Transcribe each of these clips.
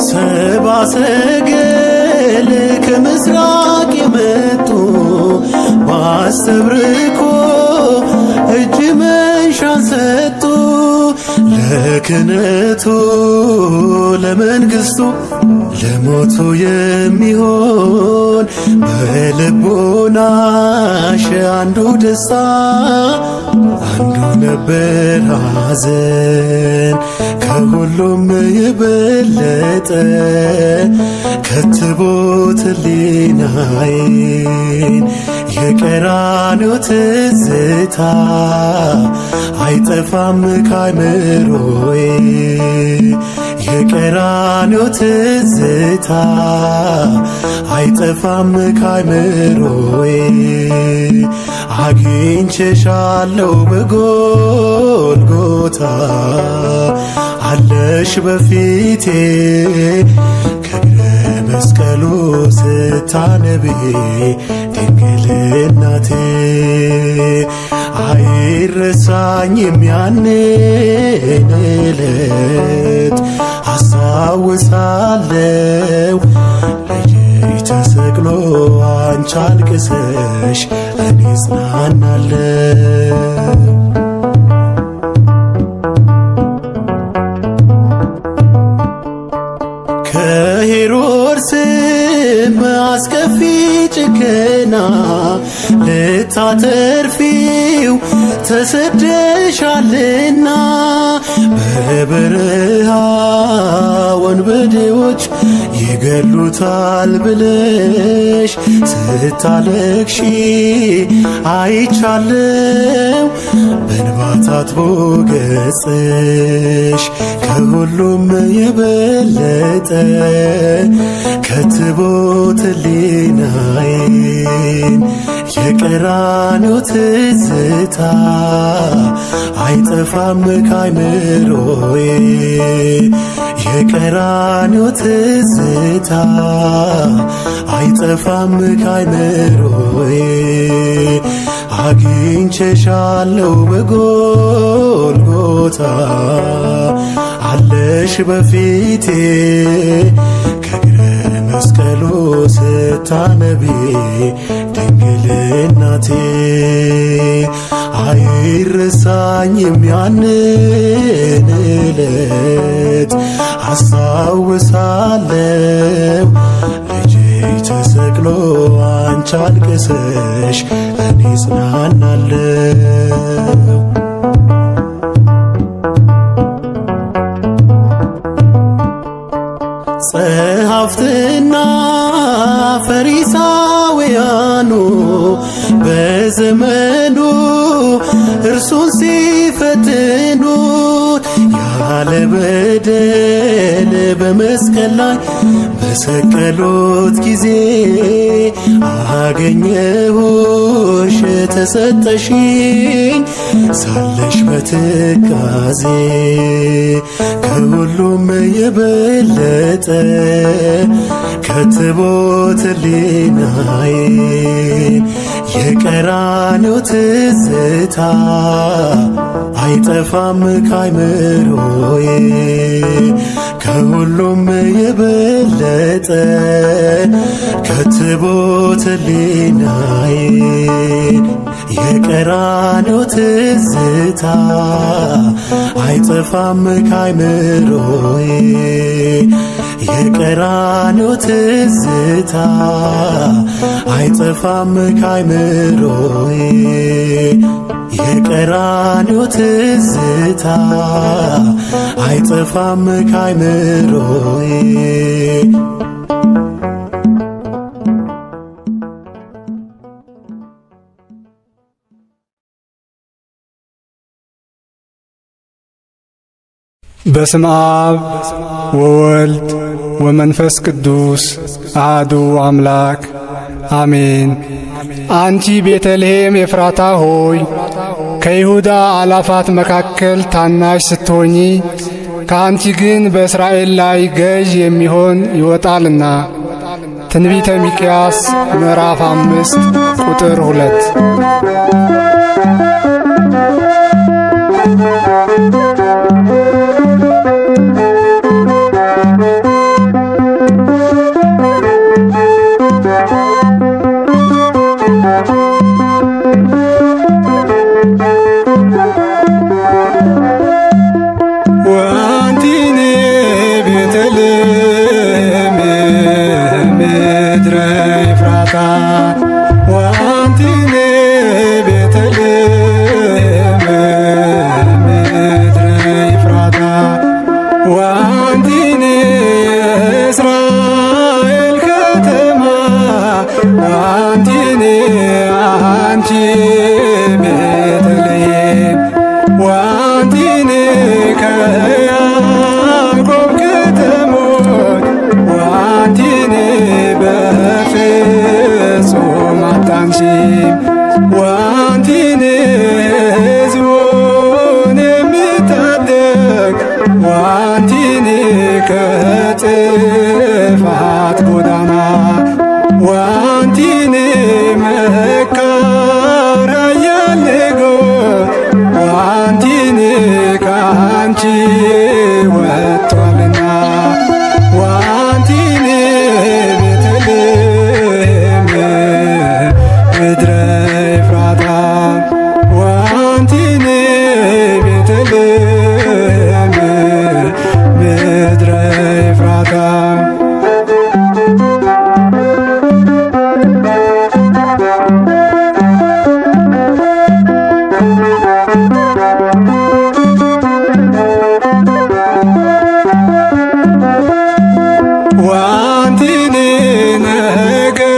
ሰባ ሰገል ከምስራቅ የመጡ ባስተብርኮ እጅ መንሻን ሰጡ። ለክህነቱ ለመንግሥቱ ለሞቱ የሚሆን በልቦናሽ አንዱ ደስታ አንዱ ነበር ሐዘን። ከሁሉም የበለጠ ከትቦት ሕሊናዬን የቀራንዮ ትዝታ አይጠፋም ከአይምሮዬ። የቀራንዮ ትዝታ አይጠፋም ከአይምሮዬ። አግኝቼሻለሁ በጎልጎታ አለሽ በፊቴ ከእግረ መስቀሉ ስታነቢ ድንግል እናቴ። አይረሳኝም ያንን ዕለት አስታውሳለሁ። ልጅሽ ተሰቅሎ አንቺ አልቅሰሽ እኔ እጽናናለሁ። ከሄሮድስም አስከፊ ጭከና ልታተርፊው ተሰደሻልና በበረሃ ወንበዴዎች ይገሉታል ብለሽ ስታለቅሺ አይቻለው። በእንባ ታጥቦ ገጽሽ ከሁሉም የበለጠ ከትቦት ሕሊናዬን የቀራንዮ ትዝታ አይጠፋም ከአይምሮዬ። የቀራንዮ ትዝታ አይጠፋም ከአይምሮዬ። አግኝቼሻለሁ በጎልጎታ አለሽ በፊቴ ከእግረ መስቀሉ ስታነቢ ድንግል እናቴ። አይረሳኝም ያንን ዕለት አስታውሳለሁ። ልጅሽ ተሰቅሎ አንቺ አልቅሰሽ እኔ እጽናናለሁ። ጸሐፍትና ፈሪሳውያኑ በዘመኑ እርሱን ሲፈትኑት ያለ በደል በመስቀል ላይ በሰቀሉት ጊዜ አገኘሁሽ ተሰጠሽኝ ሳለሽ በትካዜ። ከሁሉም የበለጠ ከትቦት ሕሊናዬን የቀራንዮ ትዝታ አይጠፋም ከአይምሮዬ። ከሁሉም የበለጠ ከትቦት ሕሊናዬን የቀራንዮ ትዝታ አይጠፋም ከአይምሮዬ። የቀራንዮ ትዝታ አይጠፋም ከአይምሮዬ። የቀራንዮ ትዝታ አይጠፋም ከአይምሮዬ። በስመ አብ ወወልድ ወመንፈስ ቅዱስ አሐዱ አምላክ አሜን። አንቺ ቤተልሔም ኤፍራታ ሆይ ከይሁዳ አላፋት መካከል ታናሽ ስትሆኚ ከአንቺ ግን በእስራኤል ላይ ገዥ የሚሆን ይወጣልና። ትንቢተ ሚክያስ ምዕራፍ 5 ቁጥር 2። ከጥፋት ጎዳና ዋንቲን መካር ያልጎ ዋንቲን ካንቺ ወጥቷልና ዋንቲን ቤተልሔም ምድረ ኤፍራታ ዋንቲን ቤተልሔም ምድረ ኤፍራታ ዋንቲን ነገር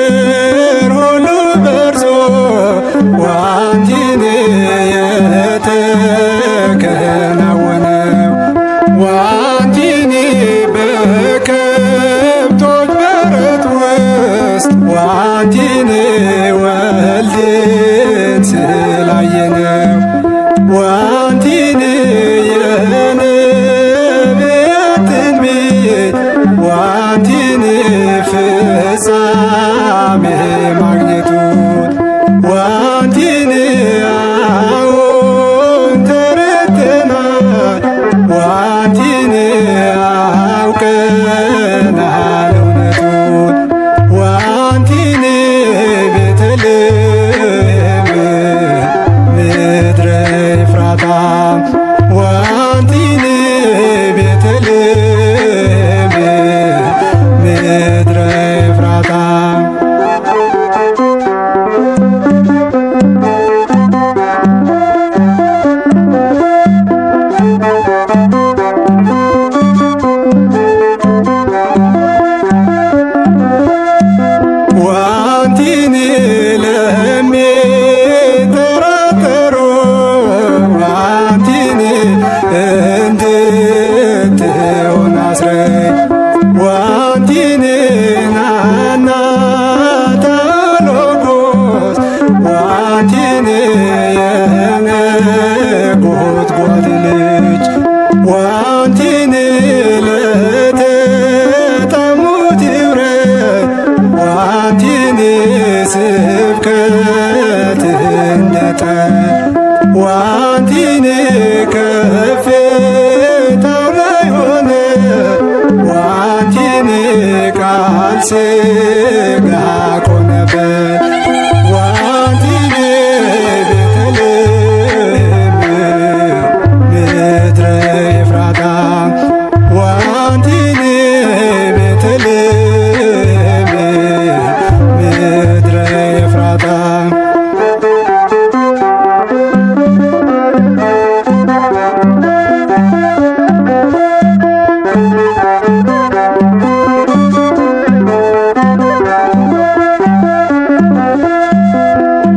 ሁሉ በርሶ ዋንቲን የተከናወነው ዋንቲን በከብቶች በረት ውስጥ ዋንቲን ወልድን ስላየነው ዋንቲን የነቢያት ትንቢት ዋንቲን ፍጻሜ ማግኘቱን ዋንቲን አዎን ተረድተናል ዋንቲን አውቀናል እውነቱን ዋንቲን ቤተልሔም ምድረ ኤፍራታ ዋንቲን ቤተልሔም ምድረ ኤፍራታ ዋንቲን ለሚጠራጠሩ ዋንቲን እንድትሆን አስረኝ ዋንቲን ናና ታሎጎስ ዋንቲን የነጎድጓድ ልጅ ዋንቲን ለተጠሙት ይብረት ዋንቲን ስብከት እንደጠል ዋንቲን ከፍታው ላይ ሆነ ዋንቲን ቃል ሥጋ ሆነበት ዋንቲን ቤተልሔም ምድረ ኤፍራታ ዋንቲን ቤተልሔም ምድረ ኤፍራታ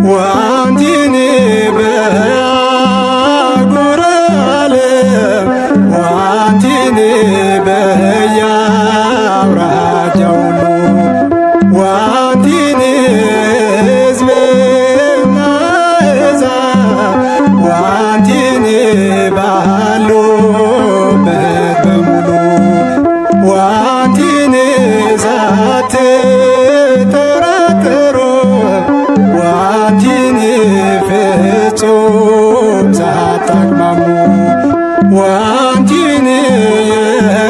ዋንቲን በአህጉረ ዓለም ዋንቲን በየአውራጃው ሁሉ ዋንቲን ሕዝብና አሕዛብ ዋንቲን ባሉበት በሙሉ ዋንቲን ሳትጠራጠሩ ዋንቲን ፍጹም ሳታቅማሙ ዋንቲን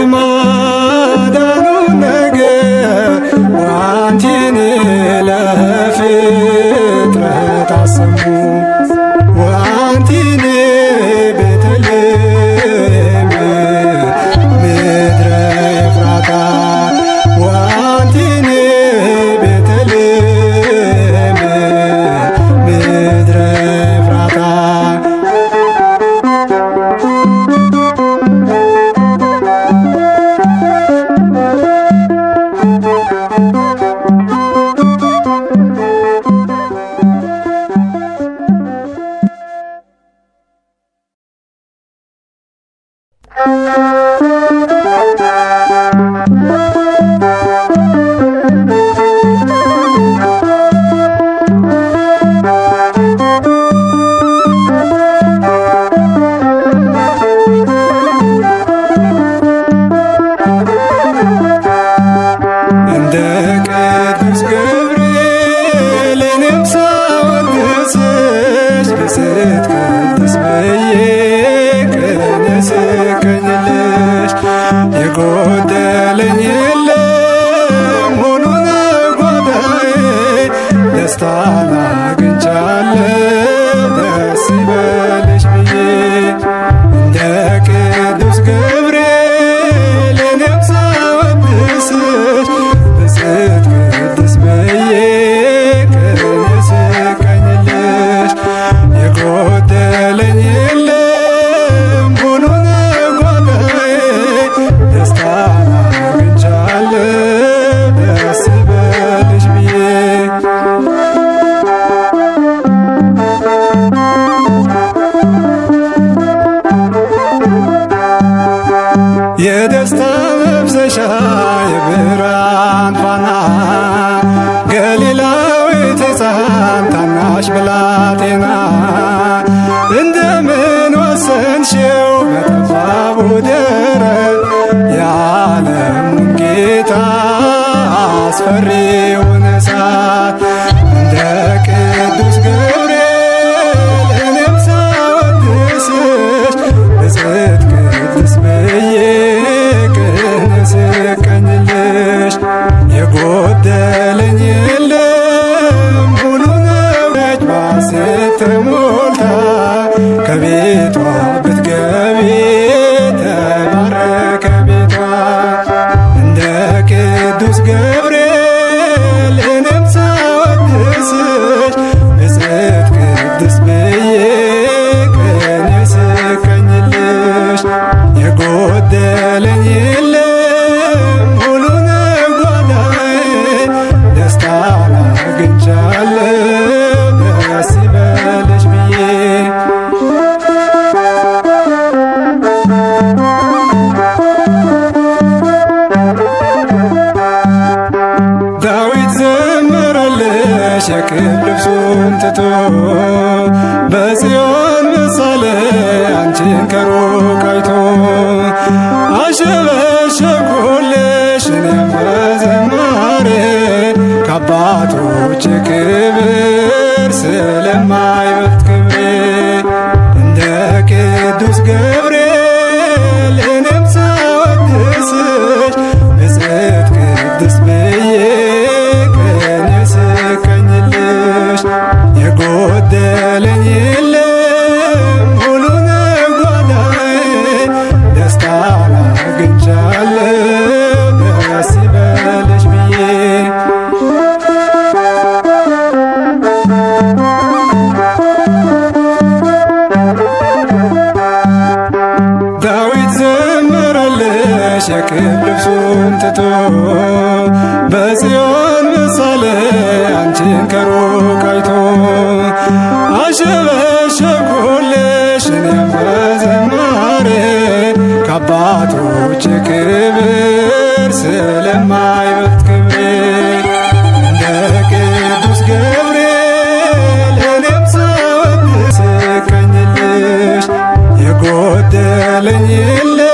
የማዳኑን ነገር ዋንቲን ለፍጥረት አሰሙ ዋንቲን ቤተልሔም ምድረ ኤፍራታ ዋንቲን ቤተልሔም ምድረ ኤፍራታ ደስታን አግኝቻለሁ ደስ ይበልሽ ብዬ እንደ ቅዱስ ገብርኤል እኔም ሳወድስሽ ብፅዕት ቅድስት ብዬ ቅኔ ስቀኝልሽ የጎደለኝ የለም ሁሉ ነው ጓዳዬ ደስታን አግኝቻለሁ ደስ ይበልሽ ብዬ የደስታ መፍሰሻ የብርሃን ፋና ገሊላዊት ሕፃን ታናሽ ብላቴና እንደምን ወሰንሽው በጠባቡ ደረት የዓለሙን ጌታ አስፈሪውን እሳት እንደ ቅዱስ ገብርኤል እኔም ሳወድስሽ ብፅዕት ቅድስት ብዬ ቅኔ ስቀኝልሽ የጎደለኝ የለም ሁሉ ነች ባሴት ተሞልታ ከቤቷ ብትገቢ ተባረከ ቤቷ እንደ ቅዱስ ገብርኤል እኔም ሳወድስሽ ብፅዕት ቅድስት ብዬ ቅኔ ስቀኝልሽ የጎደለኝ የለም ሁሉ ነው ጓዳዬ ደስታን አግኝቻለሁ ደስ ይበልሽ ብዬ ዳዊት ዘመረልሽ የክብር ልብሱን ትቶ በጽዮን ምሳሌ አንቺን ከሩቅ አይቶ አሸበሸብኩልሽ እኔም በዝማሬ ከአባቶች ክብር ስለማይበልጥ ክብሬ እንደ ቅዱስ ገብርኤል እኔም ሳወድስሽ ብፅዕት ቅድስት ብዬ ቅኔ ስቀኝልሽ የጎደለኝ የለም ሁሉ ነው ጓዳዬ ደስታን አግኝቻለሁ ደስ ይበልሽ ብዬ ዳዊት ዘመረልሽ የክብር ልብሱን ትቶ በጽዮን ምሳሌ አንቺን ከሩቅ አይቶ አሸበሸብኩልሽ እኔም በዝማሬ ከአባቶች ክብር ስለማይበልጥ ክብሬ እንደ ቅዱስ ገብርኤል እኔም ሳወድስሽ ስቀኝልሽ የጎደለኝ የለም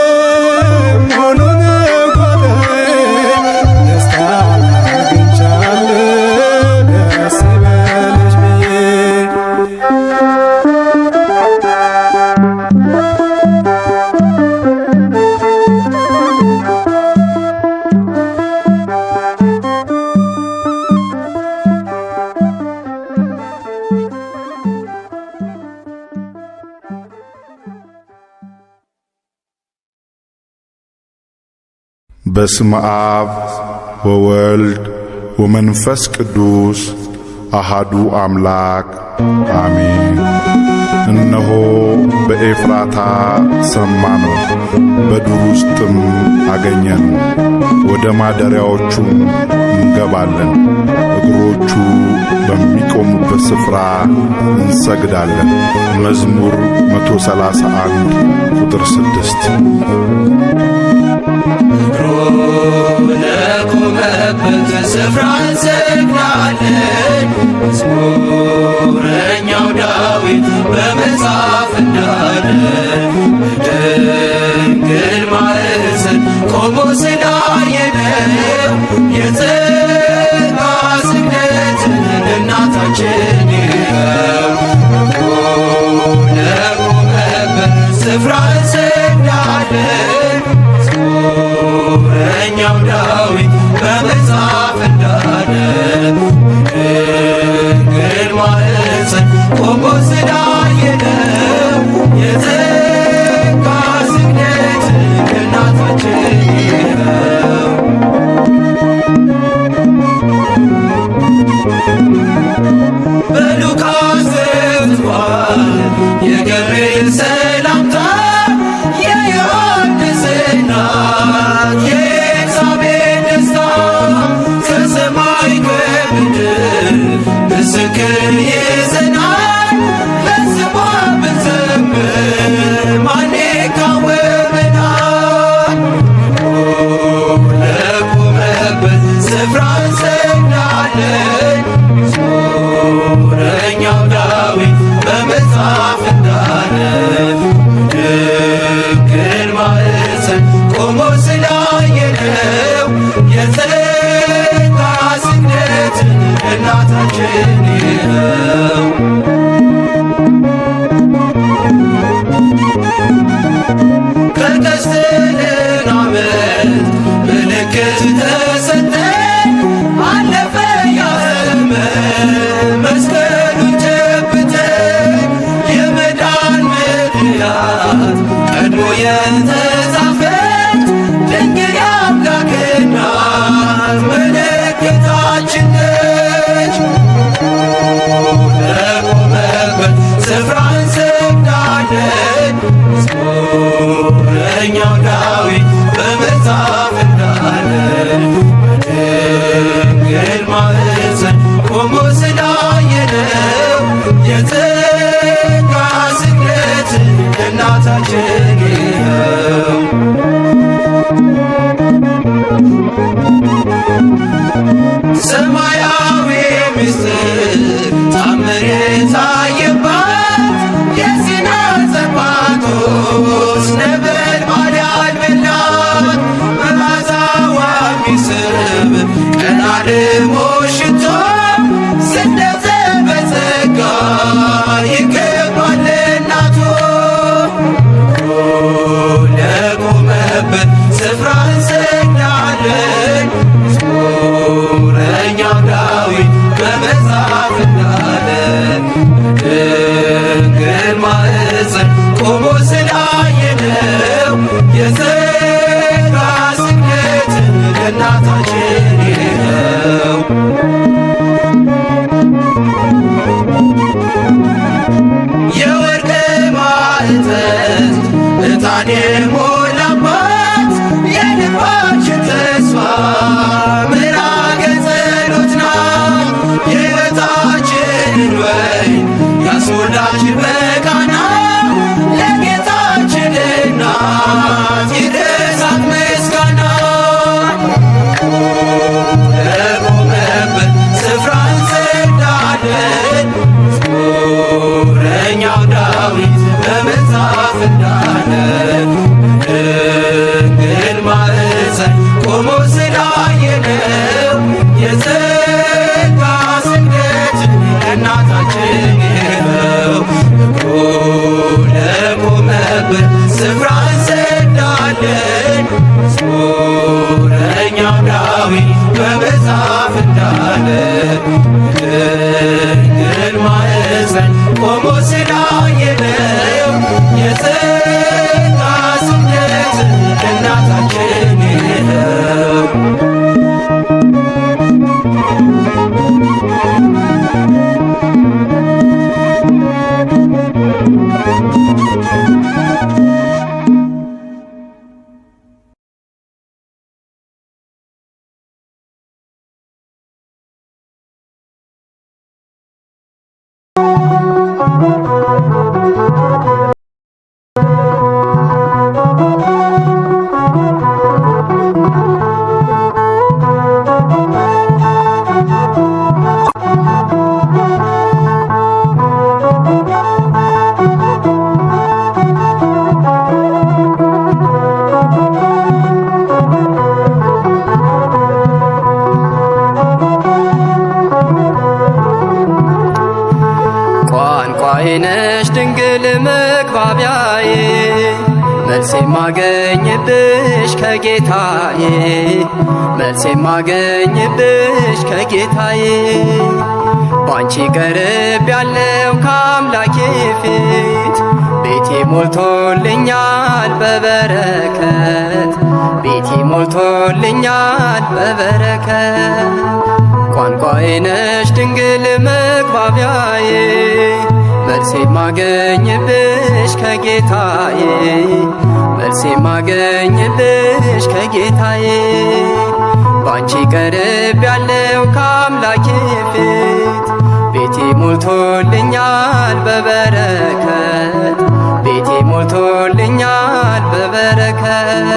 ሁሉ ነው ጓዳዬ ደስታን አግኝቻለሁ ደስ ይበልሽ ብዬ በስመ አብ ወወልድ ወመንፈስ ቅዱስ አሃዱ አምላክ አሜን። እነሆ በኤፍራታ ሰማነው፣ በዱር ውስጥም አገኘነው። ወደ ማደሪያዎቹም እንገባለን፣ እግሮቹ በሚቆሙበት ስፍራ እንሰግዳለን። መዝሙር 131 ቁጥር 6 ለቆመበት ስፍራ እንሰግዳለን። መዝሙረኛው ዳዊት በመጽሐፍ እንዳለ በድንግል ማኅፀን ቆሞ ስላየነው የጸጋ ስግደትን እናታችን ይኸው ለቆመበት ስፍራ እንሰግዳለን። መዝሙረኛው ዳዊት በመጽሐፍ እንዳለ ማኅፀን ቆሞ ስላየነው የተጋ ስግደት ለእናታችን ይኸው። በሉቃስ ዘግቷል የገብርኤል ሰላምታ የዮሐንስ እናት የኤልሳቤጥ ደስታ ከሰማይ ከምድር ምስክር ይዘናል በስሟ ብንዘምር ማን ይቃወመናል? ለቆመበት ስፍራ እንሰግዳለን መዝሙረኛው ዳዊት በመጽሐፍ እንዳለ ድንግል ማኅፀን ቆሞ ስላየነው የተጋ ስግደትን እናታችን ይኸው። ከቀስትልን ዓመት ምልክት ተሰጠን አለፈ ያ ዘመን መስቀሉን ጨብጠን የመዳን ምክንያት ቀድሞ የተጻፈች ድንግል የአምላክ እናት ምልክታችን ነች። ለቆመበት ስፍራ እንሰግዳለን መዝሙረኛው ዳዊት በመጽሐፍ እንዳለ በድንግል ማኅፀን ቆሞ ስላየነው የተጋ ስግደት ለእናታችን ይኸው። ሰማያዊ ምስጢር ታምር የታየባት የሲና ጸባቶስ ነበልባል ያልበላት መዓዛዋ የሚስብ ቀና ደሞ ሽቶ ስደተ በጸጋ ይገባል ለእናቱ። ለቆመበት ስፍራ እንሰግዳለን መዝሙረኛው ዳዊት በመጽሐፍ እንዳለ ድንግል ማኅፀን ቆሞ ስላየነው የተጋ ስግደትን ለእናታችን ይኸው። የወርቅ ማዕጠንት ዕጣን የሞላባት የልባችን ተስፋ ምዕራገ ጸሎት ናት። የሕይወታችንን ወይን ያስሞላች በቃና ለጌታችን እናት ይድረሳት ምስጋና። መልሴ ማገኝብሽ ከጌታዬ መልሴ ማገኝብሽ ከጌታዬ ባንቺ ቀርብ ያለው ከአምላኬ ፊት ቤቴ ሞልቶልኛል በበረከት ቤቴ ሞልቶልኛል በበረከት ቋንቋዬ ነሽ ድንግል መግባቢያዬ መልሴ ማገኝብሽ ከጌታዬ መልሴ ማገኝብሽ ከጌታዬ ባንቺ ቀርብ ያለው ከአምላኬ ፊት ቤቴ ሞልቶልኛል በበረከት ቤቴ ሞልቶልኛል በበረከት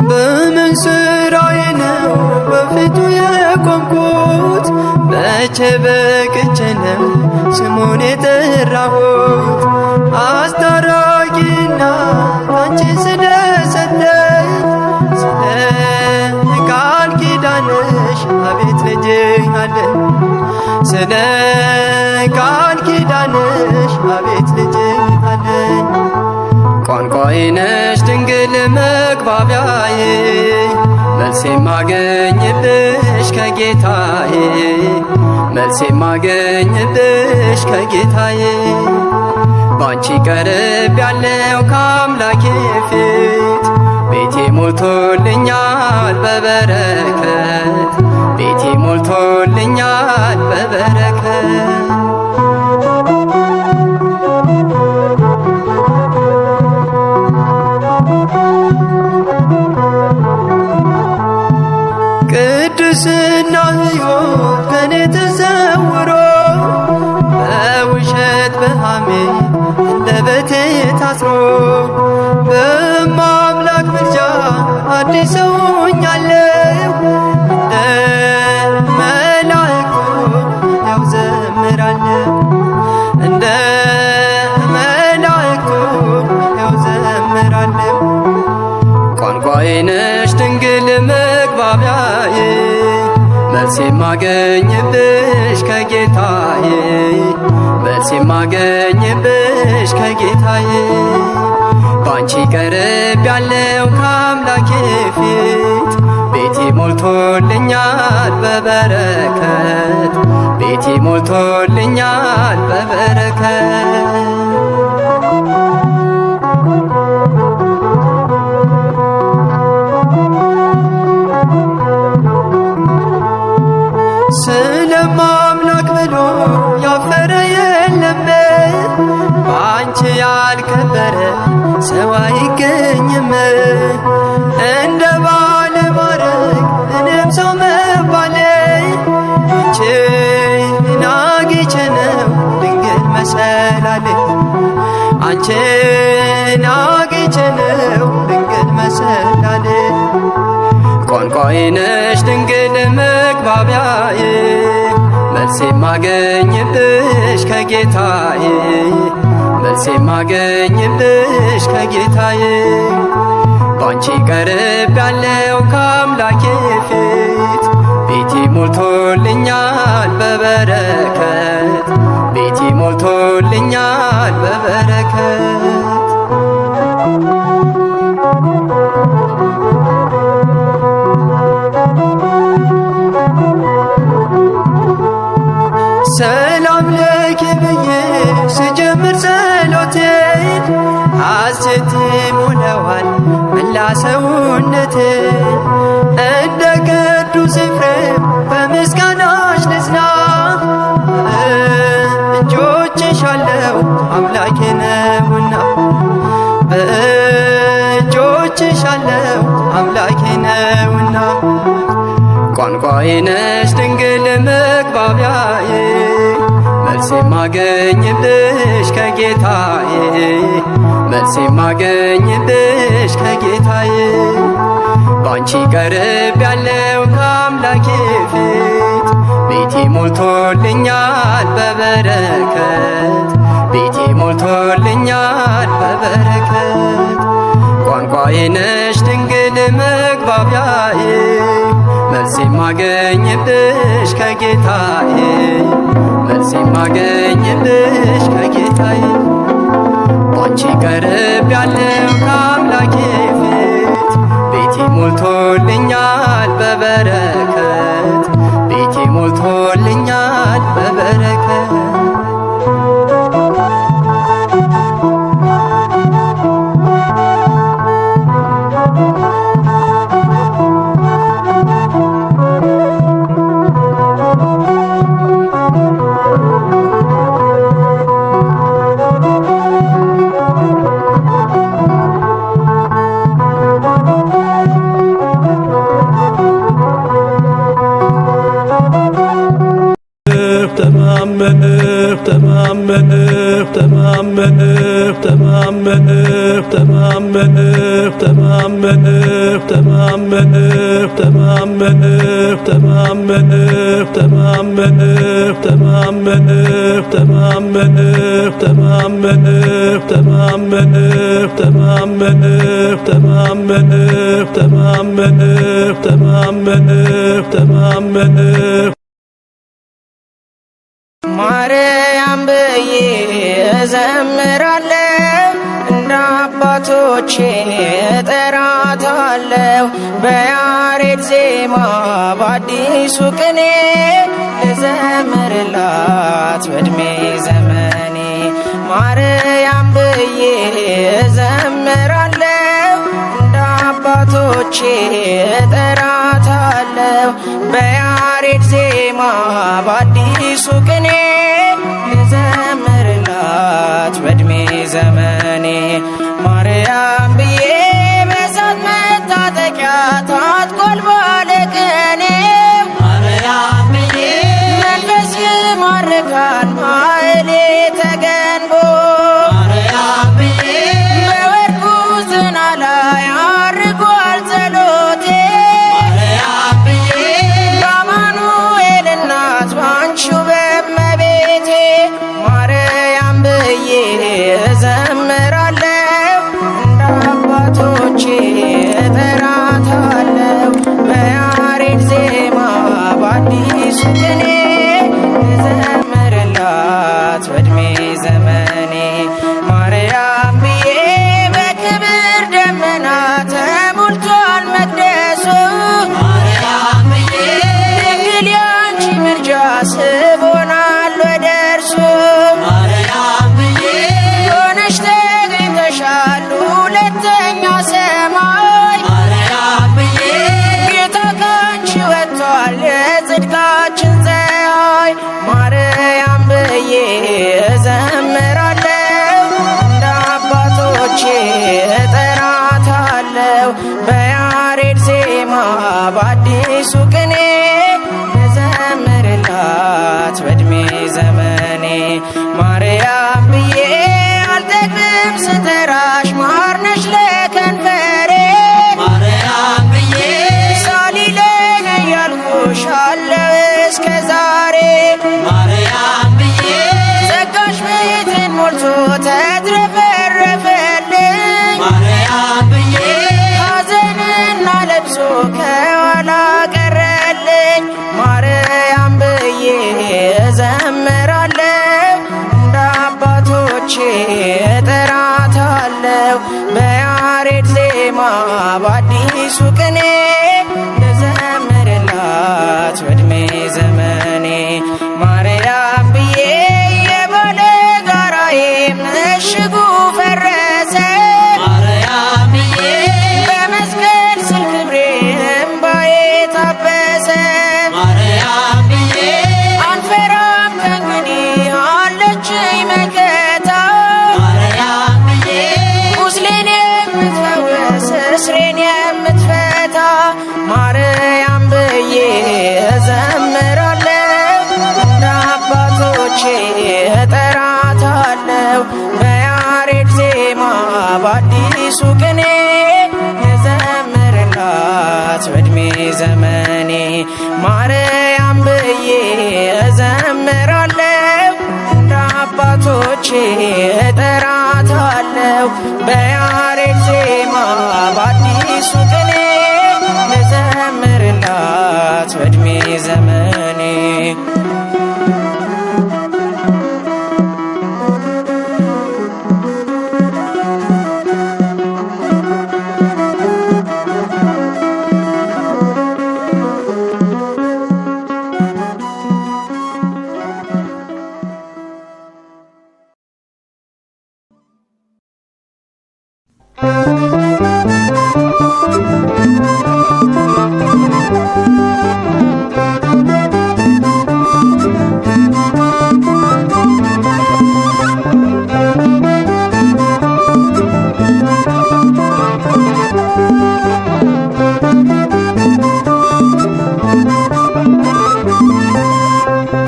በምን ስራዬ ነው በፊቱ የቆምኩት መቼ በቅቼ ነው ስሙን የጠራሁት አስታራቂና አንቺ ስለሰጠኝ ስለ ቃል ኪዳንሽ አቤት ልጅ አለኝ ስለ ቃል ኪዳንሽ አቤት ልጅ አለኝ ቋንቋዬ ነሽ ድንግል መግባቢያዬ መልሴ ማገኝብሽ ከጌታዬ መልሴ ማገኝብሽ ከጌታዬ ባንቺ ቀርብ ያለው ከአምላኬ ፊት ቤቴ ሞልቶልኛል በበረከት ቤቴ ሞልቶልኛል በበረከት ቅድስና ሕይወት ከኔ ተሰውሮ በውሸት በሐሜት አንደበቴ ታስሮ በማምላክ ምልጃ አዲስ ሆኛለሁ እንደ መላእክቱ ያው ዘምራለሁ እንደ መላእክቱ ያው ዘምራለሁ ቋንቋዬ ነሽ ድንግል መግባቢያዬ መልሴ ማገኝብሽ ከጌታዬ መልሴ ማገኝብሽ ከጌታዬ ባንቺ ቀርብ ያለው ከአምላኬ ፊት ቤቴ ሞልቶልኛል በበረከት ቤቴ ሞልቶልኛል በበረከት ስለማምላክ ብሎ ያፈረ የለም በአንቺ ያልከበረ ሰው አይገኝም እንደ ባለማዕረግ እኔም ሰው መባሌ አንቺን አግኝቼ ነው ድንግል መሰላሌ አንቺን አግኝቼ ነው ድንግል መሰላሌ ቋንቋዬ ነሽ ድንግል መግባቢያዬ መልሴ ማገኝብሽ ከጌታዬ መልሴ ማገኝብሽ ከጌታዬ ባንቺ ቀርብ ያለው ከአምላኬ ፊት ቤቴ ሞልቶልኛል በበረከት ቤቴ ሞልቶልኛል በበረከት ሰላም ለኪ ብዬ ስጀምር ጸሎቴን ሐሴት ይሞላዋል መላ ሰውነቴን እንደ ቅዱስ ኤፍሬም በምስጋናሽ ልጽና በእጆችሽ አለው አምላኬ ነውና በእጆችሽ አለው አምላኬ ነውና ቋንቋዬ ነሽ ድንግል መግባቢያዬ መልሴ ማገኝብሽ ከጌታዬ መልሴ ማገኝብሽ ከጌታዬ ባንቺ ቀርብ ያለው ከአምላኬ ፊት ቤቴ ሞልቶልኛል በበረከት ቤቴ ሞልቶልኛል በበረከት ቋንቋዬ ነሽ ድንግል መግባቢያዬ መልስ የማገኝብሽ ከጌታዬ መልስ የማገኝብሽ ከጌታዬ ባንቺ ቀርብ ያለው ከአምላኬ ፊት ቤቴ ሞልቶልኛል በበረከት ቤቴ ሞልቶልኛል በበረከት ማርያም ብዬ እዘምራለሁ እንደ አባቶቼ እጠራታለሁ በያሬድ ዜማ በአዲሱ ቅኔ ልዘምርላት በዕድሜ ዘመኔ ማርያም ብዬ እዘምራለሁ እንደ አባቶቼ እጠራታለሁ በያሬድ ዜማ በአዲሱ ቅኔ ልዘምርላት በዕድሜ ዘመኔ ማርያም ብዬ በእሳት መታጠቂያ ታጥቋል ባለቅኔ ማርያም ብዬ መንፈስ ይማርካል ማኅሌተ ገንቦ ማርያም ብዬ በወርቁ ዝና ላይ አርጓል ጸሎቴ ማርያም ብዬ በአማኑኤል እናት ባንቺው በእመቤቴ ማርያም ብዬ እዘምራለሁ እንደ አባቶቼ እጠራታለሁ በያሬድ ዜማ በአዲሱ ቅኔ ልዘምርላት በዕድሜ ዘመኔ ማርያም ብዬ በክብር ደመና ተሞልቷል መቅደሱ ማርያም ብዬ ድንግል ያንቺ ምልጃ ስቦናል ወደ እርሱ ማርያም ብዬ ሆነሽ ተገኝተሻል ሁለተኛ ሰማይ ማርያም ብዬ ጌታ ካንቺ ወጥቷል የጽድቃችን ፀሐይ ማርያም ብዬ እዘምራለሁ እንደ አባቶቼ እጠራታለሁ በያሬድ ዜማ በአዲሱ ቅኔ ልዘምርላት በዕድሜ ዘመኔ ማርያም ብዬ አልጠግብም ስጠራሽ ማርነሽ ለከንፈሬ ማርያም ብዬ ሳሊለኝ እያልኩሽ አለው እስከ ዛሬ ማርያም ብዬ ጸጋሽ ቤቴን ሞልቶ ተትረፈረፈልኝ ማርያም ብዬ ሐዘንና ለቅሶ ከኋላ ቀረልኝ ማርያም ብዬ እዘምራለሁ እንደ አባቶቼ እጠራታለሁ በያሬድ ዜማ በአዲሱ ቅኔ ልዘምርላት በዕድሜ ዘመኔ ማርያም ብዬ የባለጋራዬ ምሽጉ ፈረሰ ማርያም ብዬ በመስቀል ስር ክብሬ እምባዬ ታበሰ ማርያም ብዬ አንፈራም ከእንግዲህ አለችኝ መከታ ማርያም ብዬ ቁስሌን የምትፈውስ እስሬን የምትፈታ ማርያም ብዬ እዘምራለሁ እንደ አባቶቼ እጠራታለሁ በያሬድ ዜማ በአዲሱ ቅኔ ልዘምርላት በዕድሜ ዘመኔ ማርያም ብዬ እዘምራለሁ እንደ አባቶቼ እጠራታለሁ በያሬድ ዜማ በአዲሱ ቅኔ ልዘምርላት ዘመኔ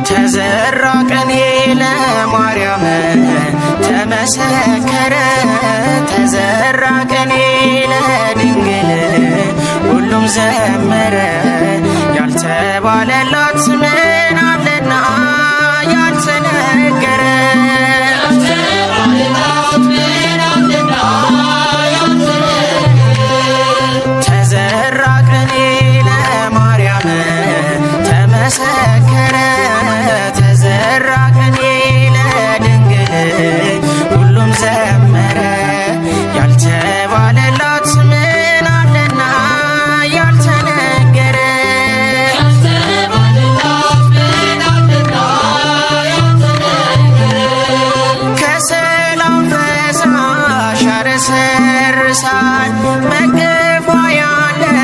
ተዘራ ቀኔ ለማርያም ተመሰከረ ተዘራ ቀኔ ለድንግል ሁሉም ዘመረ ያልተባለላት ምን አለና ያልተነገረ ተዘራ ቀኔ ለማርያም ተመሰከረ ተዘራ ቀኔ ለድንግል ሁሉም ዘመረ ያልተባለላት ምን አለና ያልተነገረ ከሰላም ፈሳሽ ያረሰርሳል መገፋ ያለው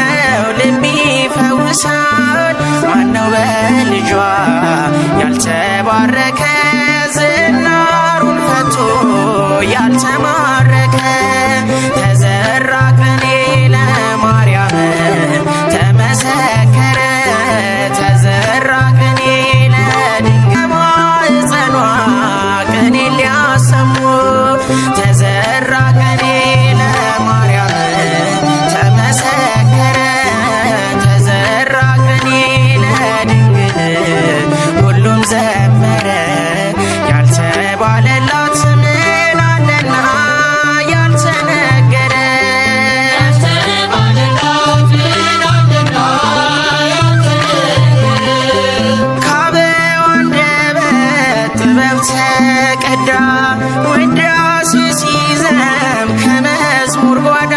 ልብ ይፈውሳል ማነው በልጇ ያልተባረከ ዝናሩን ፈቶ ያልተማረከ ተዘራ ቀኔ ለማርያም ተመሰከረ ተዘራ ቀኔ ለድንግል ማኅፀኗ ቀኔ ሊያሰሙ ተዘራ ቀኔ ለማርያም ተመሰከረ ተዘራ ቀኔ ለድንግል ሁሉም ዘመረ ያልተባለላት ምን አለና ያልተነገረ ከአበው አንደበት ጥበብ ተቀዳ ውዳሴ ሲዘም ከመዝሙር ጓዳ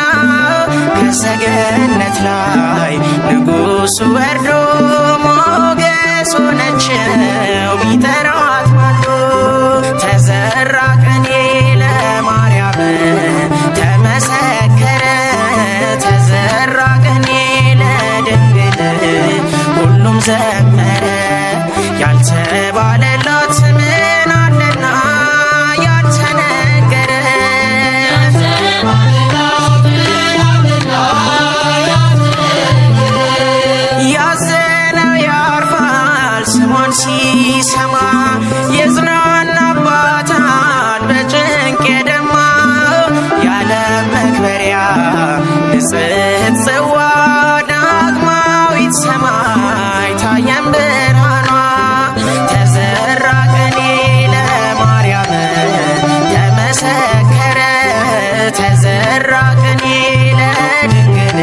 ከሰገነት ላይ ንጉሡ ወርዶ ሞገስ ሆነችው ቢጠራት ማልዶ ተዘራ ቀኔ ለማርያም ተመሰከረ ተዘራ ቀኔ ለድንግል ሁሉም ዘመረ ያልተባለላት ምን አለና ያልተነገረ ያዘነው ያርፋል ስሟን ሲሰማ የጽናናባታል በጭንቅ የደማ የዓለም መክበሪያ ንጽሕት ጽዋ ዳግማዊት ሰማይ ታየን ብርሃኗ ተዘራ ቀኔ ለማርያም ተመሰከረ ተዘራ ቀኔ ለድንግል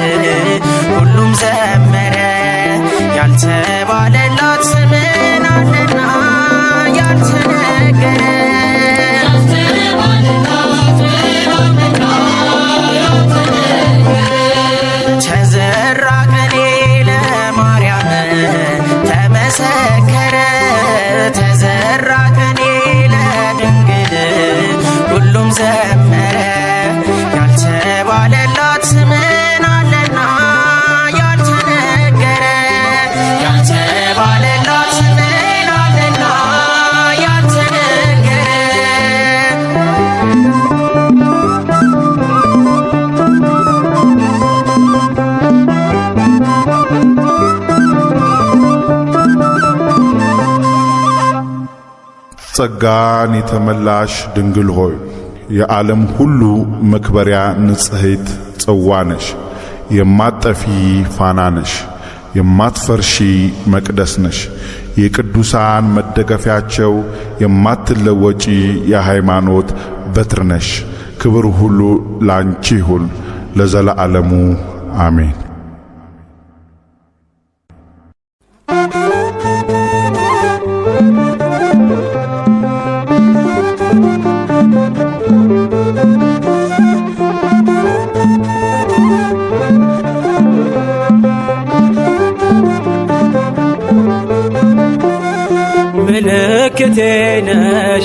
ሁሉም ዘመረ ያልተባለላት ምን አለና ያልተነገረ ተዘራ ቀኔ ለማርያም ተመሰከረ ተዘራ ቀኔ ለድንግል ሁሉም ዘመረ ያልተባለላት ምን አለና ያልተነገረ ያልተባለላት ምን አለና ያልተነገረ ጸጋን የተመላሽ ድንግል ሆይ የዓለም ሁሉ መክበሪያ ንጽሕት ጽዋ ነሽ። የማትጠፊ ፋና ነሽ። የማትፈርሺ መቅደስ ነሽ። የቅዱሳን መደገፊያቸው የማትለወጪ የሃይማኖት በትር ነሽ። ክብር ሁሉ ላንቺ ይሁን ለዘለዓለሙ አሜን።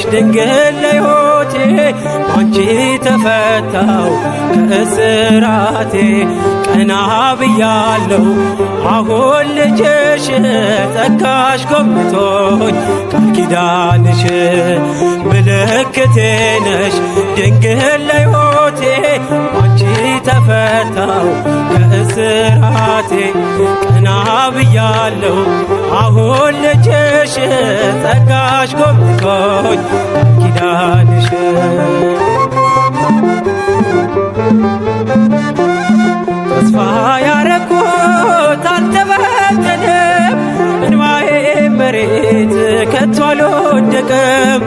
ድንግል ለሕይወቴ አንቺ ተፈታው ከእስራቴ ቀና ብያለሁ አሁን ልጅሽ ጸጋሽ ጎብኝቶኝ ቃል ኪዳንሽ ምልክቴ ነሽ ድንግል ለሕይወቴ አንቺ ተፈታው ከእስራቴ ቀና ብያለሁ አሁን ልጅሽ ጸጋሽ ጎብኝቶኝ ቃል ኪዳንሽ ተስፋ ያረኩት አልተበተንም እንባዬ መሬት ከቶ አልወደቀም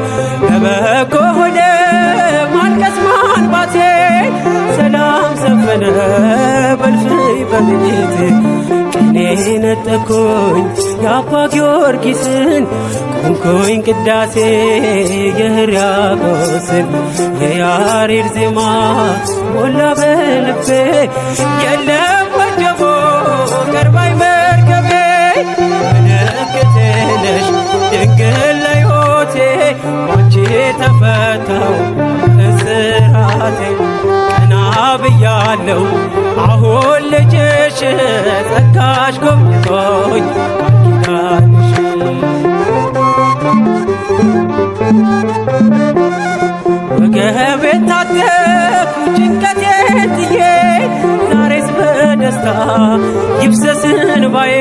ለበጎ ሆነ ማልቀስ ማንባቴ ሰላም ሰፈነ በልፍኝ በቤቴ ቅኔ ነጠኩኝ የአባ ጊዮርጊስን ቆምኩኝ ቅዳሴ የሕርያቆስን የያሬድ ዜማ ሞላ በልቤ የለም ወጀቦ ቀርባኝ መርከቤ ምልክቴ ነሽ ድንግል ለሕይወቴ አንቺ ተፈታው እስራቴ ቀና ብያለሁ አሁን ልጅሽ ጸጋሽ ጎብኝቶኝ ቃል ኪዳንሽ ወገቤን ታጠቅኩ ጭንቀቴን ጥዬ ዛሬስ በደስታ ይፍሰስ እንባዬ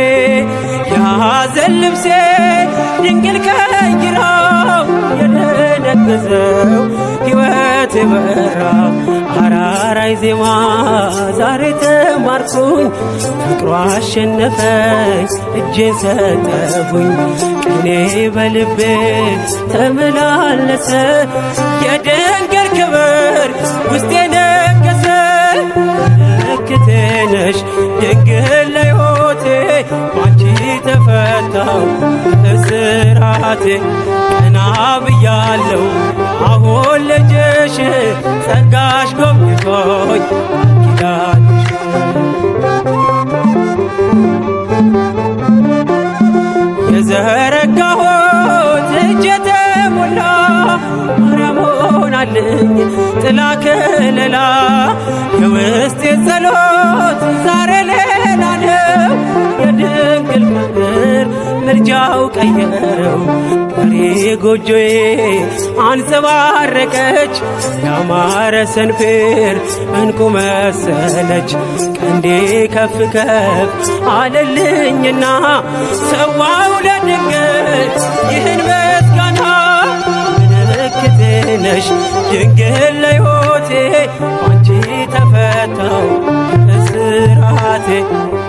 የሐዘን ልብሴ ድንግል ቀይራው የደነገዘው ሕይወቴ በራ አራራይ ዜማ ዛሬ ተማርኩኝ ፍቅሯ አሸነፈኝ እጄን ሰጠሁኝ ቅኔ በልቤ ተመላለሰ የድንግል ክብር ውስጤ ነገሰ ምልክቴ ነሽ ድንግል ለሕይወቴ አንቺ ተፈታው እስራቴ ቀና ብያለሁ አሁን ልጅሽ ጸጋሽ ጎብኝቶኝ ኪዳንሽ የዘረጋሁት እጄ ተሞላ ማርያም ሆናልኝ ጥላ ከለላ የውስጤ ጸሎት ዛሬ ሌላ ነው የድንግል ክብር ምልጃው ቀየረው ቀሪ ጎጆዬ አንጸባረቀች ያማረ ሰንፔር እንቁ መሰለች ቀንዴ ከፍ ከፍ አለልኝና ሰዋው ለድንግል ይህን ምስጋና ምልክቴ ነሽ ድንግል ለሕይወቴ አንቺ ተፈታው እስራቴ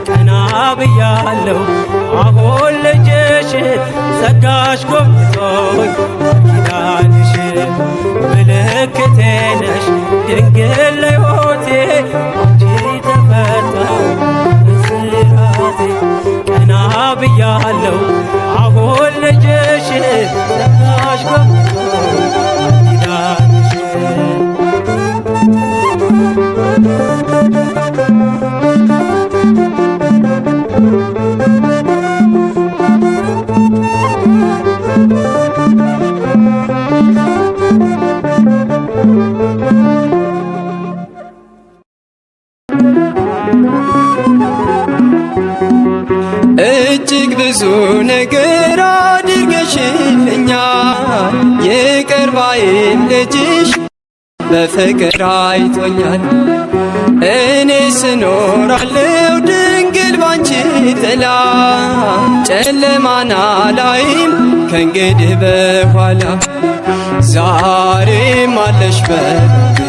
ቀና ብያለሁ አሁን ልጅሽ ጸጋሽ ጎብኝቶኝ ኪዳንሽ ምልክቴ ነሽ ድንግል ለሕይወቴ አንቺ ተፈታው እስራቴ ቀና ብያለሁ አሁን ልጅሽ ጸጋሽ ጎብኝቶኝ ኪዳንሽ እጅግ ብዙ ነገር አድርገሽልኛል ይቅር ባይም ልጅሽ በፍቅር አይቶኛል እኔ ስኖራለሁ ድንግል ባንቺ ጥላ ጨለማን አላይም ከእንግዲህ በኋላ ዛሬም አለሽ በልቤ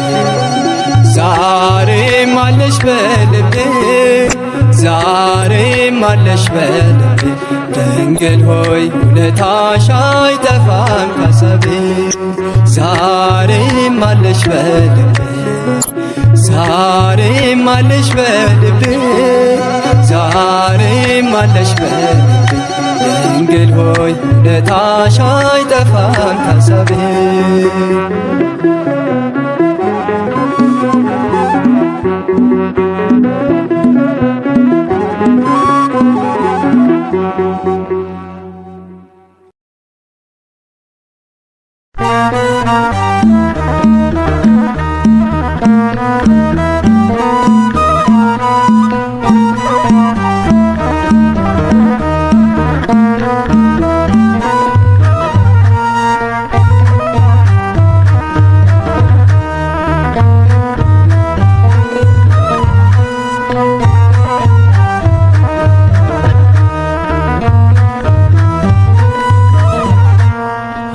ዛሬም አለሽ በልቤ ዛሬም አለሽ በልቤ ድንግል ሆይ ውለታሽ አይጠፋም ከሰቤ ዛሬም አለሽ በልቤ ዛሬም አለሽ በልቤ ዛሬም አለሽ በልቤ ድንግል ሆይ ውለታሽ አይጠፋም ከሰቤ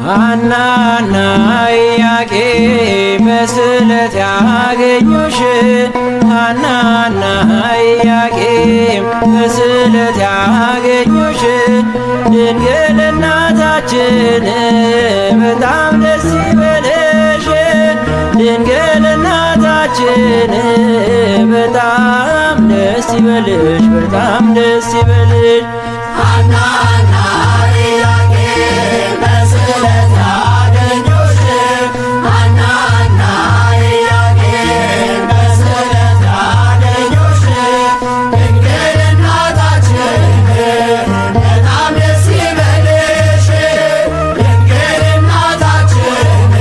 ሐናና ኢያቄም በስለት ያገኙሽ ሐናና ኢያቄም በስለት ያገኙሽ ድንግል እናታችን በጣም ደስ ይበልሽ ድንግል እናታችን በጣም ደስ ይበልሽ በጣም ደስ ይበልሽ ሐናና ኢያቄም በስለት ያገኙሽ ሐናና ኢያቄም በስለት ያገኙሽ ድንግል እናታችን በጣም ደስ ይበልሽ ድንግል እናታችን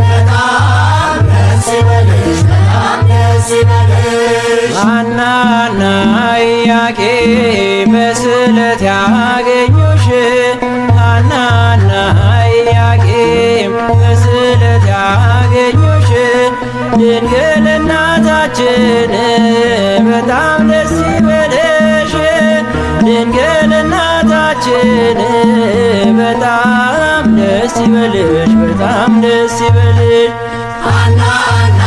በጣም ደስ ይበልሽ በጣም ደስ ይበልሽ ሐናና ኢያቄም በስለት ያገኙሽ ሐናና ኢያቄም በስለት ያገኙሽ ድንግል እናታችን በጣም ደስ ይበልሽ ድንግል እናታችን በጣም ደስ ይበልሽ በጣም ደስ ይበልሽ ሐናና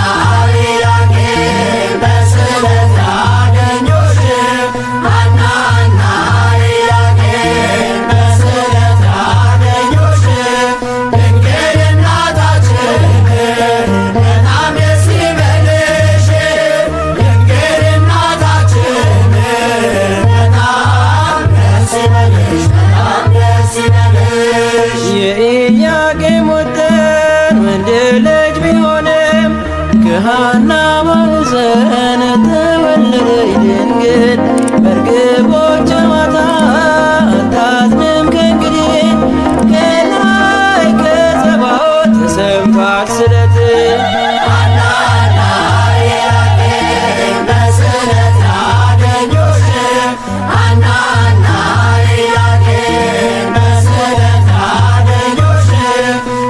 ኢያቄም በስለት ያገኙሽ ሐናና ኢያቄም በስለት ያገኙሽ ድንግል እናታችን በጣም ደስ ይበልሽ ድንግል እናታችን በጣም ደስ ይበልሽ በጣም ደስ ይበልሽ የኢያቄም ወጥን ወንድ ልጅ ቢሆንም ከሐና ማኅፀን ተወለደች ድንግል በርግቦች ጨዋታ አታዝንም ከእንግዲህ ከላይ ከጸባዖት ተሰምቷል ስለት ሐናና ኢያቄም በስለት ያገኙሽ ሐናና ኢያቄም በስለት ያገኙሽ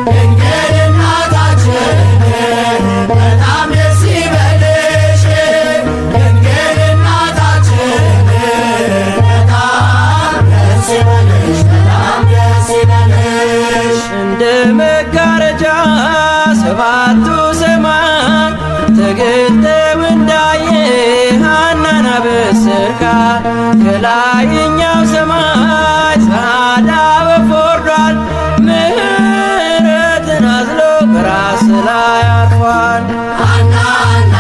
ድንግል እናታችን በጣም ደስ ይበልሽ ድንግል እናታችን በጣም ደስ ይበልሽ በጣም ደስ ይበልሽ እንደ መጋረጃ ሰባቱ ሰማይ ተገልጠው እንዳየ ሐናን አበሰርካት ከላይኛው ሰማይ ጸዓዳ ወፍ ወርዷል ምሕረትን አዝሎ በራስ ላይ አርፏል ሐናና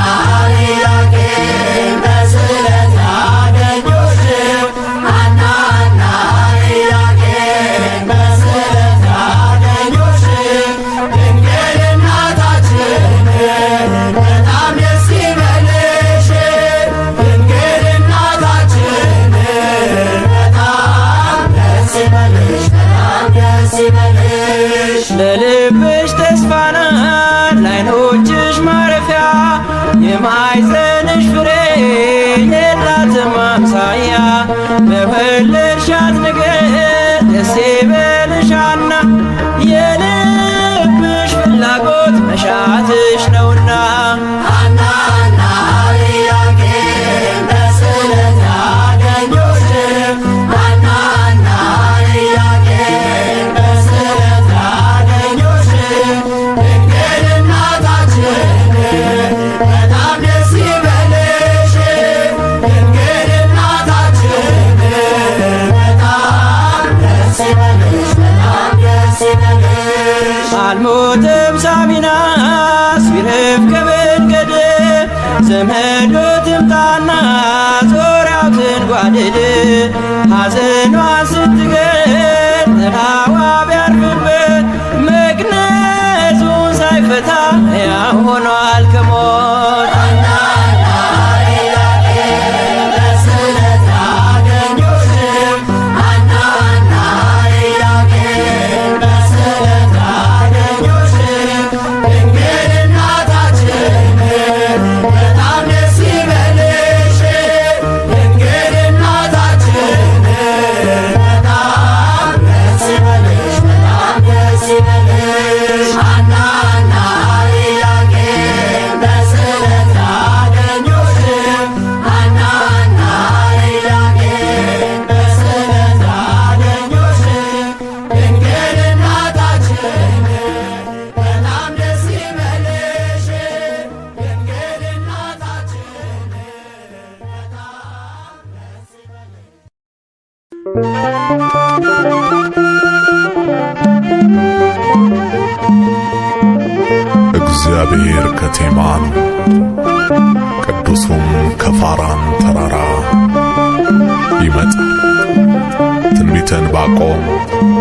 ኢያቄም በስለት ያገኙሽ ሐናና ኢያቄም በስለት ያገኙሽ ድንግል እናታችን በጣም ደስ ይበልሽ ድንግል እናታችን በጣም ደስ ይበልሽ በጣም ደስ ይበልሽ ለልብሽ ተስፋ ናት ለዓይኖችሽ ማረፊያ የማኅፀንሽ ፍሬ የላትም አምሳያ በወለድሻት ነገር ደስ ይበልሽ ሐና የልብሽ ፍላጎት መሻትሽ ነውና ሐናና ኢያቄም በስለት ያገኙሽ ሐናና ኢያቄም በስለት ያገኙሽ ድንግል እናታችን በጣም ደስ ይበልሽ ድንግል እናታችን በጣም ደስ ይበልሽ በጣም ደስ ይበልሽ አልሞትም ሳሚናስ ቢረፍ ከመንገድ ዘመዶ ትምጣና ዞሪያው ትንጓደድ ሐዘኗን ስትገል ጥላዋ ቢያርፍበት መግነዙን ሳይፈታ ሕያው ሆኗል ከሞት ሐናና ኢያቄም በስለት ያገኙሽ ሐናና ኢያቄም በስለት ያገኙሽ እግዚአብሔር ከቴማን ቅዱሱም ከፋራን ተራራ ይመጣል። ትንቢተ ዕንባቆም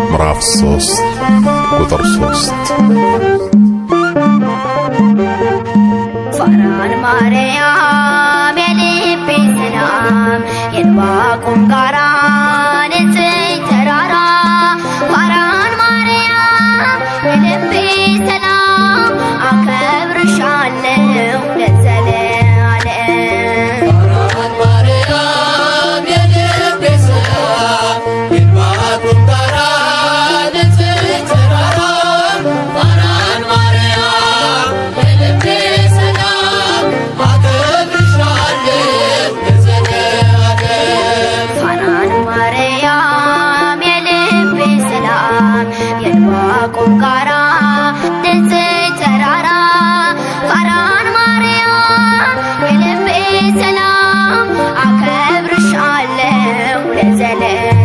ምዕራፍ 3 ቁጥር 3። ፋራን ማርያም የልቤ ሰላም የዕንባቆም ጋራ ንጽሕት ተራራ ፋራን ማርያም የልቤ ሰላም አከብርሻለሁ ለዘለዓለም። ፋራን ማርያም የልቤ ሰላም የዕንባቆም ጋራ ንጽሕት ተራራ ፋራን ማርያም የልቤ ሰላም አከብርሻለሁ ለዘለዓለም። ፋራን ማርያም የልቤ ሰላም የዕንባቆም ጋራ ንጽሕት ተራራ ፋራን ማርያም የልቤ ሰላም አከብርሻለሁ ለዘለዓለም።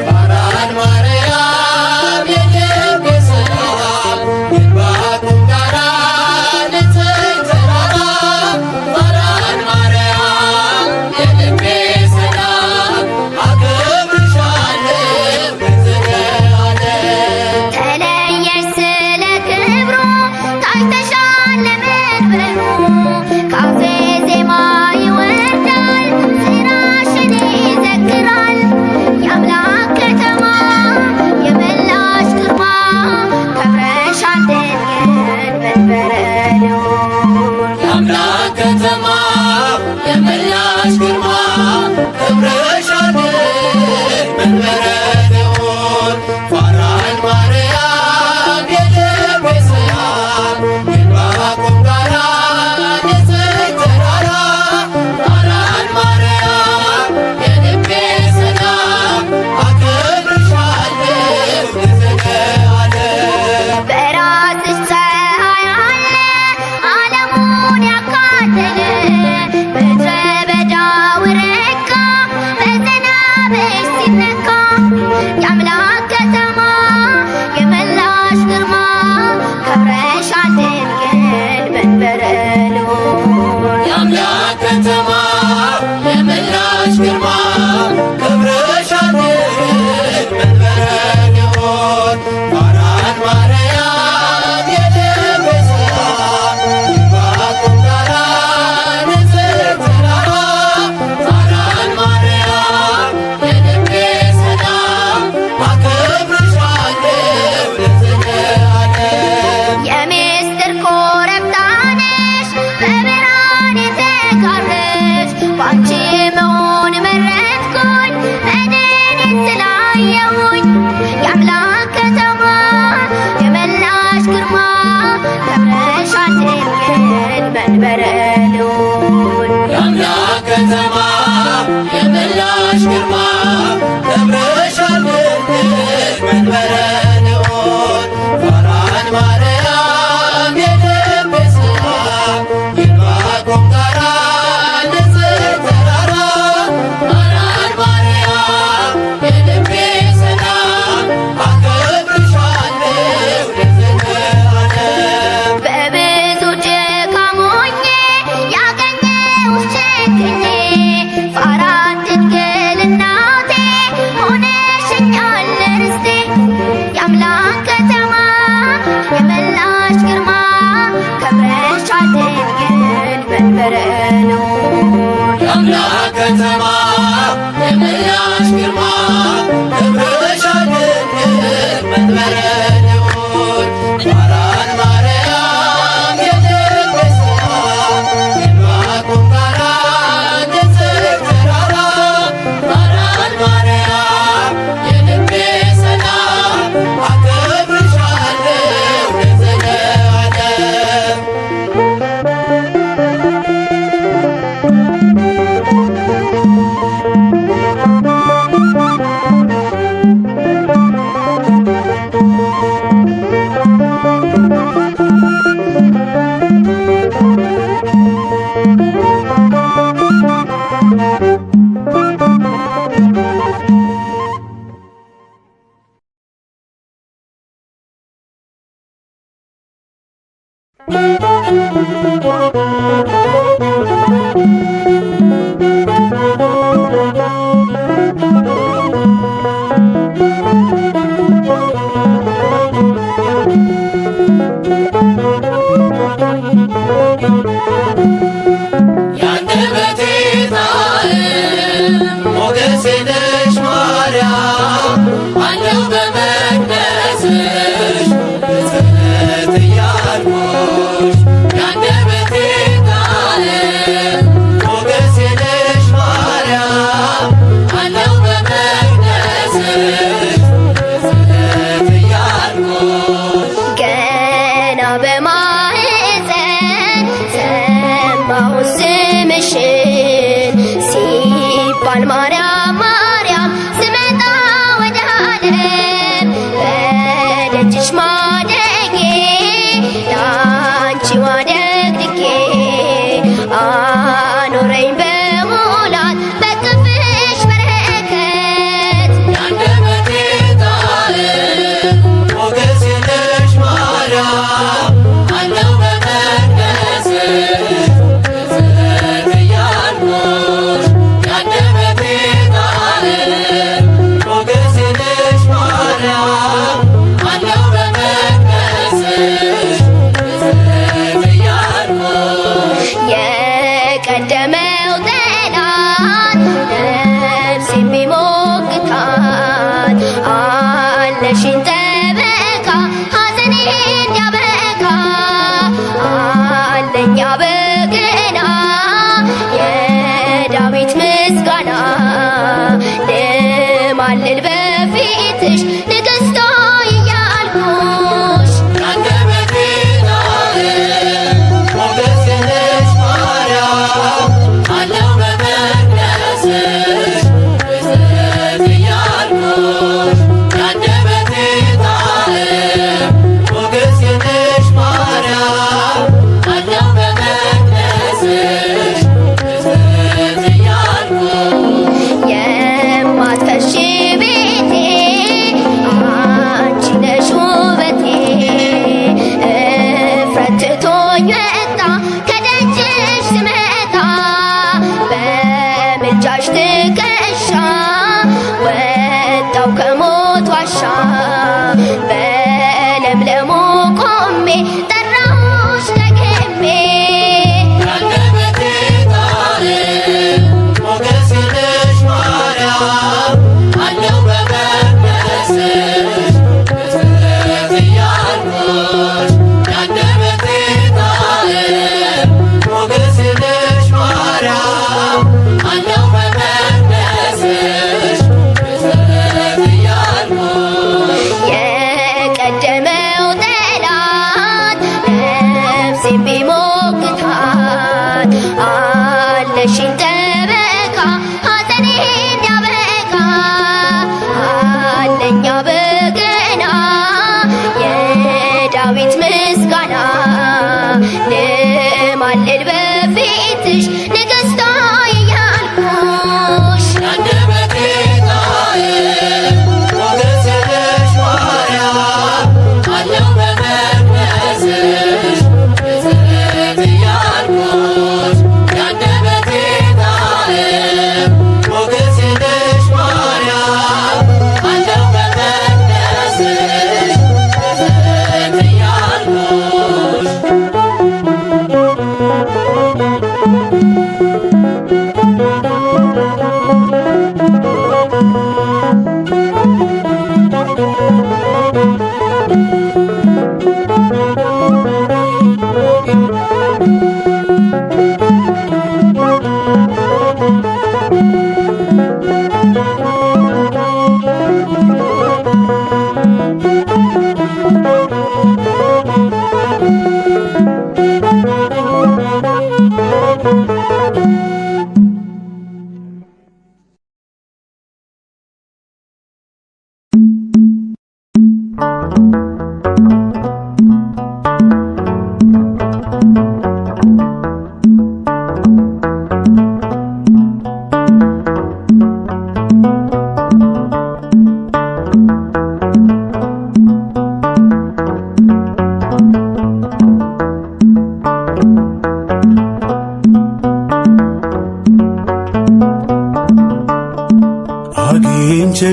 ፋራን ማርያም የልቤ ሰላም የዕንባቆም ጋራ ንጽሕት ተራራ ፋራን ማርያም የልቤ ሰላም አከብርሻለሁ ለዘለዓለም። ተለየሽ ስለ ክብሩ ታይተሻል ለመንበሩ ካፌ ዜማ ይወርዳል ስራሽን ይዘክራል የአምላክ ከተማ የመላሽ ግርማ ከብረሻል ድንግል መንበረ ልዑል። የአምላክ ከተማ የመላሽ ግርማ ከብረሻል መንበረ ልዑል። ፋራን ማርያም የልቤ ሰላም የዕንባቆም ጋራ ንጽሕት ተራራ ፋራን ማርያም የልቤ ሰላም አከብርሻለሁ ለዘለዓለም። በራስሽ ፀሐይ አለ ዓለሙን ያካለለ ምድረ በዳው ረካ በዝናብሽ ሲነካ የአምላክ ከተማ የመላሽ ግርማ ከብረሻል ድንግል መንበረ ልዑል። የአምላክ ከተማ የመላሽ ግርማ ከብረሻል መንበረ ልዑል። ፋራን ማርያም የልቤ ሰላም የዕንባቆም ጋራ ንጽሕት ተራራ ፋራን ማርያም የልቤ ሰላም አከብርሻለሁ ለዘለዓለም። የምስጢር ኮረብታ ነሽ በብርሃን የተጋረድሽ ባንቺ መሆን መረጥኩኝ መድኔን ስላየሁኝ የአምላክ ከተማ የመላሽ ግርማ ከብረሻል ድንግል መንበረ ልዑል። የአምላክ ከተማ የመላሽ ግርማ ከብረሻል ድንግል መንበረ ልዑል። ፋራን ማርያም የልቤ ሰላም የዕንባቆም ጋራ ንጽሕት ተራራ ፋራን ማርያም የልቤ ሰላም አከብርሻለሁ ለዘለዓለም። በብዙ ድካም ሆኜ ያገኘሁሽ ችግኜ ፋራን ድንግልና ያንደበቴ ጣዕም ሞገሴ ነሽ ማርያም አለው በመቅደስሽ ብፅዕት እያልኩሽ ያንደበቴ ጣዕም ሞገሴ ነሽ ማርያም አለው በመቅደስሽ ብፅዕት እያልኩሽ ገና በማኅፀን ሰማሁ ስምሽን ሲባል ማርያም ማርያም ስመጣ ወደ ዓለም በደጅሽ ማደጌ ላንቺ ማደግድጌ አኖረኝ በሙላት በቅፍሽ በረከት ያንደበቴ ጣዕም ሞገሴ ነሽ ማርያም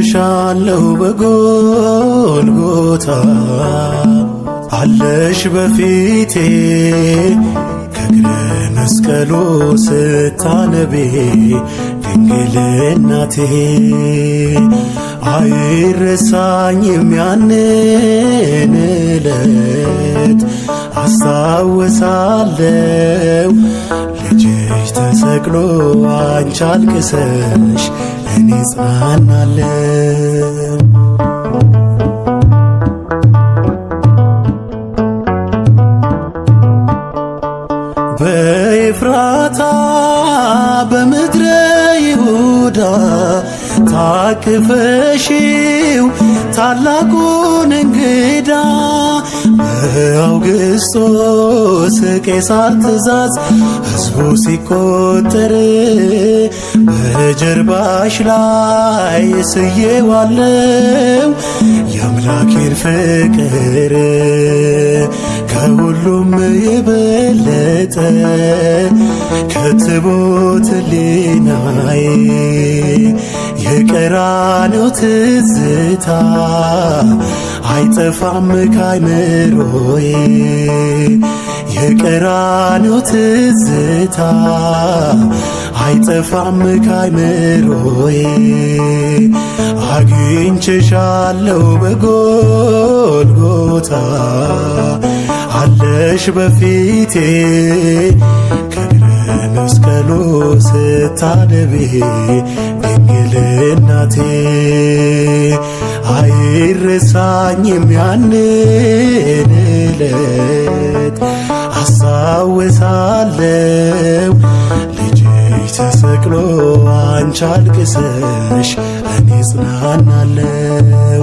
አግኝቼሻለሁ በጎልጎታ አለሽ በፊቴ ከእግረ መስቀሉ ስታነቢ ድንግል እናቴ አይረሳኝም ያንን ዕለት አስታውሳለሁ ልጅሽ ተሰቅሎ አንቺ አልቅሰሽ እኔ ጽናናለሁ። በኤፍራታ በምድረ ይሁዳ ታቅፈሽው ታላቁን እንግዳ በአውግስጦስ ቄሳር ትእዛዝ ሕዝቡ ሲቆጠር በጀርባሽ ላይ ስዬዋለው የአምላኬን ፍቅር ከሁሉም የበለጠ ከትቦት ሕሊናዬ የቀራንዮ ትዝታ አይጠፋም ካይምሮዬ የቀራንዮ ትዝታ አይጠፋም ካይምሮዬ አግኝቼሻለሁ በጎልጎታ አለሽ በፊቴ ከእግረ መስቀሉ ስታነቢ ድንግል እናቴ አይረሳኝም ያንን ዕለት አስታውሳለሁ ልጅሽ ተሰቅሎ አንቺ አልቅሰሽ እኔ ጽናናለሁ።